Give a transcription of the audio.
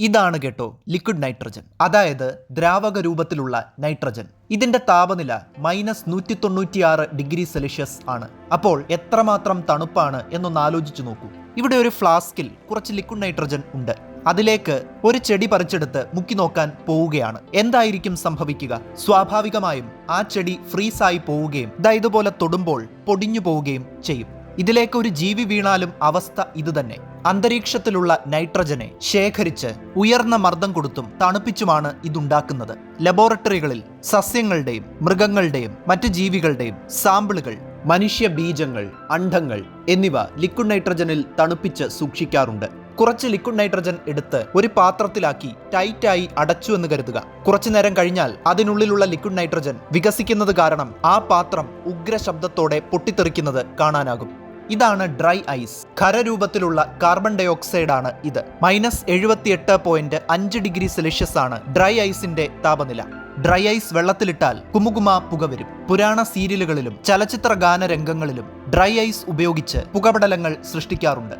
ഇതാണ് കേട്ടോ liquid nitrogen, അതായത് ദ്രാവക രൂപത്തിലുള്ള നൈട്രജൻ. ഇതിന്റെ താപനില -196 ആണ്. അപ്പോൾ എത്രമാത്രം തണുപ്പാണ് എന്നൊന്ന് ആലോചിച്ചു നോക്കൂ. ഇവിടെ ഒരു ഫ്ലാസ്കിൽ കുറച്ച് ലിക്വിഡ് നൈട്രജൻ ഉണ്ട്. അതിലേക്ക് ഒരു ചെടി പറിച്ചെടുത്ത് മുക്കി നോക്കാൻ പോവുകയാണ്. എന്തായിരിക്കും സംഭവിക്കുക? സ്വാഭാവികമായും ആ ചെടി ഫ്രീസായി പോവുകയും ഇതുപോലെ തൊടുമ്പോൾ പൊടിഞ്ഞു പോവുകയും ചെയ്യും. ഇതിലേക്ക് ഒരു ജീവി വീണാലും അവസ്ഥ ഇതുതന്നെ. അന്തരീക്ഷത്തിലുള്ള നൈട്രജനെ ശേഖരിച്ച് ഉയർന്ന മർദ്ദം കൊടുത്തും തണുപ്പിച്ചുമാണ് ഇതുണ്ടാക്കുന്നത്. ലബോറട്ടറികളിൽ സസ്യങ്ങളുടെയും മൃഗങ്ങളുടെയും മറ്റ് ജീവികളുടെയും സാമ്പിളുകൾ, മനുഷ്യ ബീജങ്ങൾ, അണ്ഡങ്ങൾ എന്നിവ ലിക്വിഡ് നൈട്രജനിൽ തണുപ്പിച്ച് സൂക്ഷിക്കാറുണ്ട്. കുറച്ച് ലിക്വിഡ് നൈട്രജൻ എടുത്ത് ഒരു പാത്രത്തിലാക്കി ടൈറ്റായി അടച്ചു എന്ന് കരുതുക. കുറച്ചു നേരം കഴിഞ്ഞാൽ അതിനുള്ളിലുള്ള ലിക്വിഡ് നൈട്രജൻ വികസിക്കുന്നത് കാരണം ആ പാത്രം ഉഗ്ര ശബ്ദത്തോടെ പൊട്ടിത്തെറിക്കുന്നത് കാണാനാകും. ഇതാണ് ഡ്രൈ ഐസ്. ഖരരൂപത്തിലുള്ള കാർബൺ ഡൈ ഓക്സൈഡ് ആണ് ഇത്. -78.5°C ആണ് ഡ്രൈ ഐസിന്റെ താപനില. ഡ്രൈ ഐസ് വെള്ളത്തിലിട്ടാൽ കുമുകുമ പുക വരും. പുരാണ സീരിയലുകളിലും ചലച്ചിത്ര ഗാന രംഗങ്ങളിലും ഡ്രൈ ഐസ് ഉപയോഗിച്ച് പുകപടലങ്ങൾ സൃഷ്ടിക്കാറുണ്ട്.